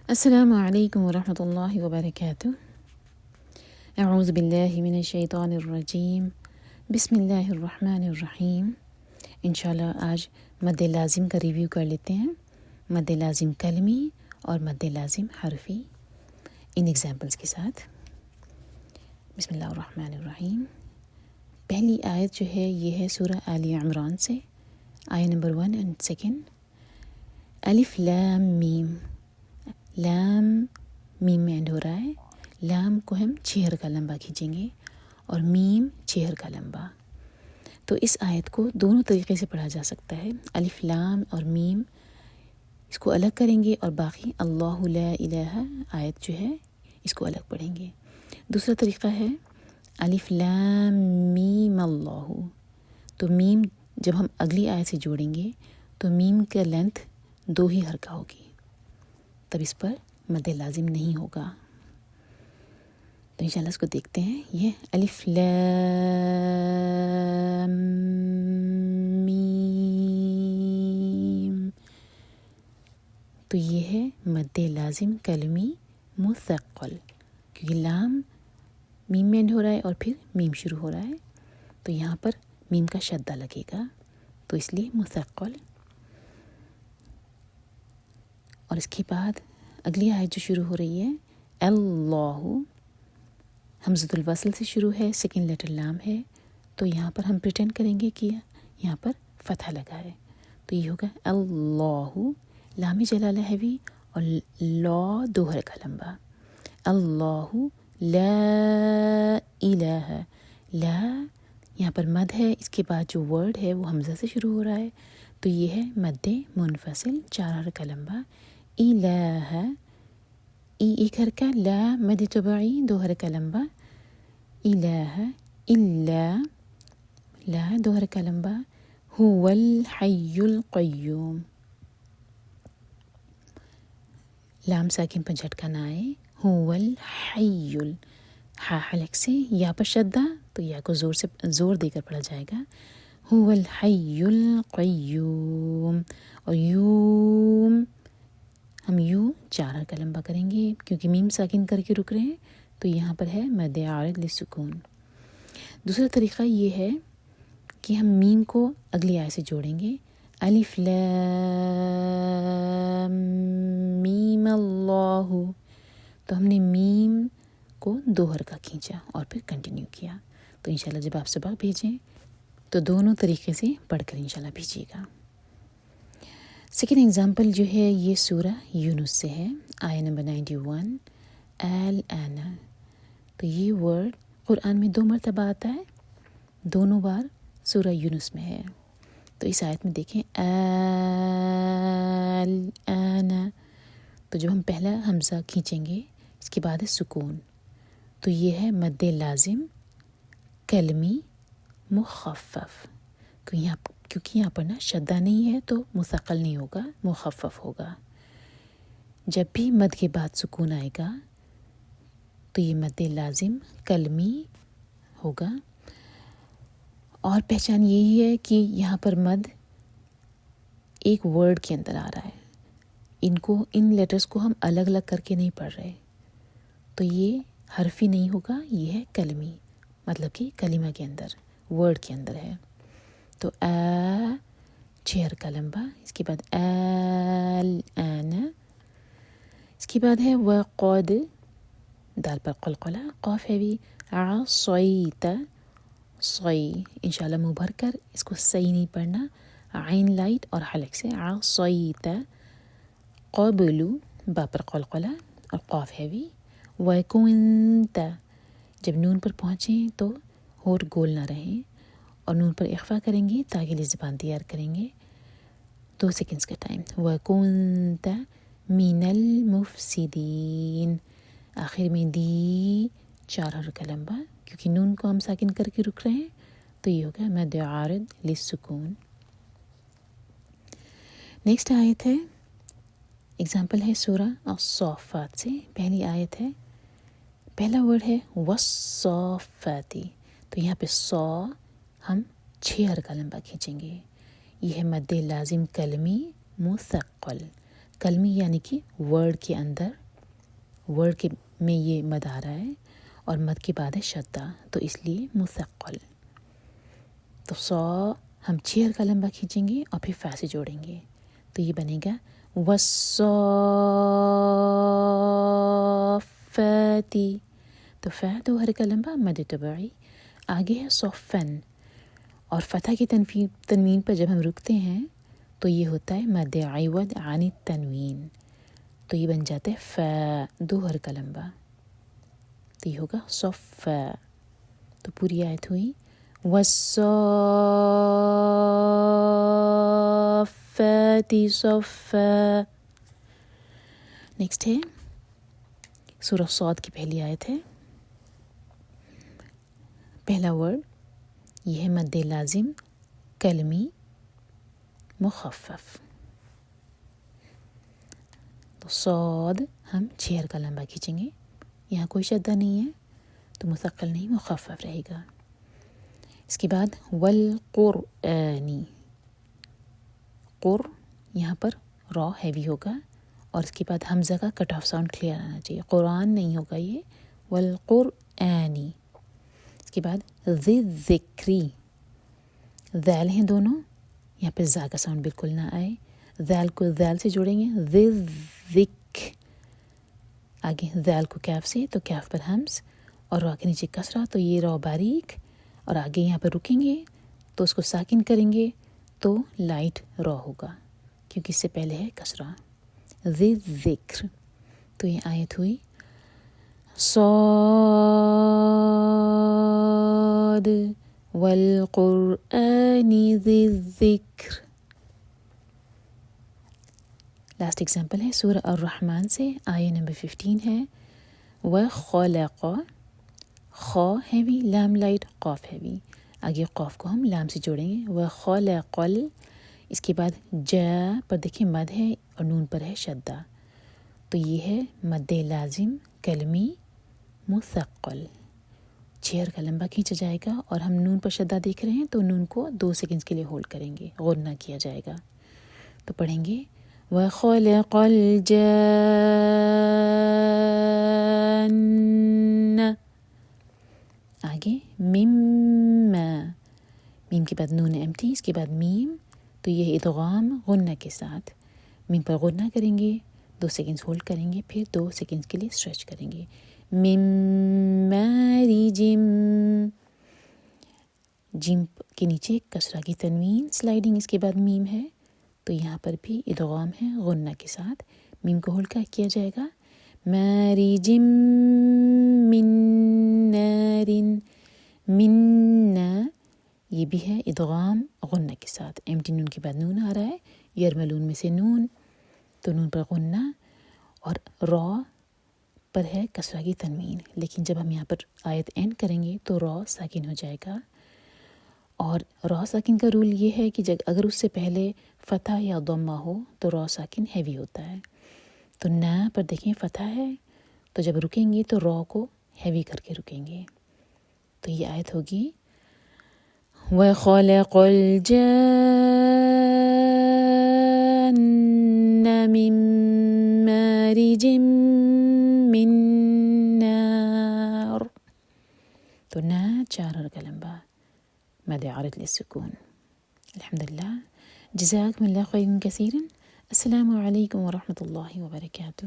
السلام علیکم ورحمۃ اللہ وبرکاتہ۔ اعوذ باللہ من الشیطان الرجیم، بسم اللہ الرحمن الرحیم۔ انشاءاللہ آج مد لازم کا ریویو کر لیتے ہیں، مد لازم کلمی اور مد لازم حرفی ان ایگزامپلس کے ساتھ۔ بسم اللہ الرحمن الرحیم۔ پہلی آیت جو ہے یہ ہے سورہ آل عمران سے، آیت نمبر 1 اینڈ 2۔ الف لام میم، لام میم میں اینڈ ہو رہا ہے، لام کو ہم 6 حرکہ لمبا کھینچیں گے اور میم 6 حرکہ لمبا۔ تو اس آیت کو دونوں طریقے سے پڑھا جا سکتا ہے، الف لام اور میم اس کو الگ کریں گے اور باقی اللہ لا الہ آیت جو ہے اس کو الگ پڑھیں گے۔ دوسرا طریقہ ہے الف لام میم اللہ، تو میم جب ہم اگلی آیت سے جوڑیں گے تو میم کا لینتھ 2 ہی حرکہ ہوگی، تب اس پر مد لازم نہیں ہوگا۔ تو انشاءاللہ اس کو دیکھتے ہیں۔ یہ الف لام میم، تو یہ ہے مد لازم کلمی مثقل، کیونکہ لام میم میں اینڈ ہو رہا ہے اور پھر میم شروع ہو رہا ہے، تو یہاں پر میم کا شدہ لگے گا، تو اس لیے مثقل۔ اور اس کے بعد اگلی آیت جو شروع ہو رہی ہے اللہ، حمزۃ الوصل سے شروع ہے، سیکنڈ لیٹر لام ہے، تو یہاں پر ہم پریٹینڈ کریں گے کہ یہاں پر فتحہ لگا ہے، تو یہ ہوگا اللہ، لام جلالہ ہیوی اور لا 2 حرکہ لمبا، اللہ لا الہ، لا یہاں پر مد ہے، اس کے بعد جو ورڈ ہے وہ حمزہ سے شروع ہو رہا ہے، تو یہ ہے مد منفصل 4 حرکہ لمبا، الہ ایک حرکہ، لا مد طبعی 2 حرکہ لمبا، الہ الا، لا 2 حرکہ لمبا، هو الحی القیوم، لام ساکن پر جھٹکا نہ آئے، هو الحی ہا حلق سے یا پر شدہ، تو یا کو زور دے کر پڑھا جائے گا، هو الحی القیوم، اور یوم ہم یوں 4 حرکہ لمبا کریں گے کیونکہ میم ساکن کر کے رک رہے ہیں، تو یہاں پر ہے مد عارض للسکون۔ دوسرا طریقہ یہ ہے کہ ہم میم کو اگلی آیت سے جوڑیں گے، الف لام میم اللہ، تو ہم نے میم کو 2 حرکہ کھینچا اور پھر کنٹینیو کیا۔ تو انشاءاللہ جب آپ سبق بھیجیں تو دونوں طریقے سے پڑھ کر انشاءاللہ بھیجیے گا۔ سیکنڈ ایگزامپل جو ہے یہ سورہ یونس سے ہے، آیت نمبر 91، الآن، تو یہ ورڈ قرآن میں 2 مرتبہ آتا ہے، دونوں بار سورہ یونس میں ہے۔ تو اس آیت میں دیکھیں الآن، تو جب ہم پہلا حمزہ کھینچیں گے اس کے بعد ہے سکون، تو یہ ہے مد لازم کلمی مخفف، کیونکہ یہاں پر نا شدہ نہیں ہے تو مثقل نہیں ہوگا، مخفف ہوگا۔ جب بھی مد کے بعد سکون آئے گا تو یہ مد لازم کلمی ہوگا، اور پہچان یہی ہے کہ یہاں پر مد ایک ورڈ کے اندر آ رہا ہے، ان لیٹرز کو ہم الگ الگ کر کے نہیں پڑھ رہے، تو یہ حرفی نہیں ہوگا، یہ ہے کلمی، مطلب کہ کلمہ کے اندر، ورڈ کے اندر ہے۔ تو 6 حرکہ لمبا، اس کے بعد الآن، اس کے بعد ہے وقد، دال پر قلقلہ، قاف ہیوی، عصیت، صی، انشاءاللہ منہ بھر کر اس کو صحیح نہیں پڑھنا، عین لائٹ اور حلق سے، عصیت، قبل، با پر قلقلہ اور قاف ہیوی، وکنت، جب نون پر پہنچیں تو ہونٹ گول نہ رہیں اور نون پر اخفا کریں گے تاکہ لیے زبان تیار کریں گے، 2 سیکنڈز کا ٹائم، وَكُنْتَ مِنَ الْمُفْسِدِينَ، آخر میں دی 4 حرکہ لمبا، کیونکہ نون کو ہم ساکن کر کے رک رہے ہیں، تو یہ ہوگا مد عارض للسکون۔ نیکسٹ آیت ہے، ایگزامپل ہے سورہ الصافات سے، پہلی آیت ہے، پہلا ورڈ ہے والصافات، تو یہاں پہ صا ہم 6 حرکہ لمبا کھینچیں گے، یہ ہے مد لازم کلمی مثقل، کلمی یعنی کہ ورڈ کے اندر، ورڈ کے میں یہ مد آ رہا ہے اور مد کے بعد ہے شدہ، تو اس لیے مثقل. تو سو ہم چیر کا لمبا کھینچیں گے اور پھر فا سے جوڑیں گے، تو یہ بنے گا والصافاتی. تو فا دو حرکہ لمبا مد طبعی. آگے ہے صفن، اور فتح کی تنوین پر جب ہم رکتے ہیں تو یہ ہوتا ہے مد عوض عن التنوین، تو یہ بن جاتا ہے فا دو حرکہ لمبا، تو یہ ہوگا صفا. تو پوری آیت ہوئی والصافات صفا. نیکسٹ ہے سورہ صاد کی پہلی آیت ہے. پہلا ورڈ یہ ہے مد لازم کلمی مخفف. تو صاد ہم 6 حرکہ لمبا کھینچیں گے، یہاں کوئی شدہ نہیں ہے تو مثقل نہیں، مخفف رہے گا. اس کے بعد والقرآنی، قر یہاں پر را ہیوی ہوگا اور اس کے بعد حمزہ کا کٹ آف ساؤنڈ کلیئر آنا چاہیے، قرآن نہیں ہوگا یہ، والقرآنی. اس کے بعد ذی ذکری، ذیل ہیں دونوں، یہاں پہ زا کا ساؤنڈ بالکل نہ آئے، ذیل کو ذیل سے جوڑیں گے، ذی ذک، آگے ذیل کو کیف سے تو کیف پر حمز اور را کے نیچے کسرہ، تو یہ را باریک، اور آگے یہاں پر رکیں گے تو اس کو ساکن کریں گے تو لائٹ را ہوگا کیونکہ اس سے پہلے ہے کسرہ. ذی ذکر. تو یہ آیت ہوئی صاد والقرآن ذی الذکر. لاسٹ ایگزامپل ہے سورہ الرحمن سے، آیہ نمبر 15 ہے وَخَلَقَ، خا ہیوی، لام لائٹ، قاف ہیوی، آگے قاف کو ہم لام سے جوڑیں گے، وَخَلَقَ. اس کے بعد جا پر دیکھیں مد ہے اور نون پر ہے شدہ، تو یہ ہے مد لازم کلمی مثقل. 6 حرکہ لمبا کھینچا جائے گا اور ہم نون پر شدہ دیکھ رہے ہیں تو نون کو 2 سیکنڈز کے لیے ہولڈ کریں گے، غنہ کیا جائے گا. تو پڑھیں گے وَخَلَقَ الْجَانَّ. آگے مِمَّا، میم کے بعد نون ایمٹی، اس کے بعد میم، تو یہ ادغام غنہ کے ساتھ، میم پر غنہ کریں گے، 2 سیکنڈز ہولڈ کریں گے، پھر 2 سیکنڈز کے لیے اسٹریچ کریں گے. مِم مَارِجٍ، جیم کے نیچے کسرہ کی تنوین سلائڈنگ، اس کے بعد میم ہے تو یہاں پر بھی ادغام ہے غنہ کے ساتھ، میم کو ہولڈ کیا جائے گا. مَارِجٍ مِن نَارٍ، من نا، یہ بھی ہے ادغام غنہ کے ساتھ، ایمٹی نون کے بعد نون آ رہا ہے، یرملون میں سے نون، تو نون پر غنہ اور را پر ہے کسرہ کی تنوین، لیکن جب ہم یہاں پر آیت اینڈ کریں گے تو را ساکن ہو جائے گا. اور را ساکن کا رول یہ ہے کہ اگر اس سے پہلے فتح یا ضمہ ہو تو را ساکن ہیوی ہوتا ہے. تو نا پر دیکھیں فتح ہے تو جب رکیں گے تو را کو ہیوی کر کے رکیں گے. تو یہ آیت ہوگی وَخَلَقَ الْجَانَّ مِن مَارِجٍ مِن نَار. تو نا 4 حرکہ لمبا مد عارض للسکون. الحمدللہ، جزاکم اللہ خیرا کثیرا. السلام علیکم ورحمۃ اللہ وبرکاتہ.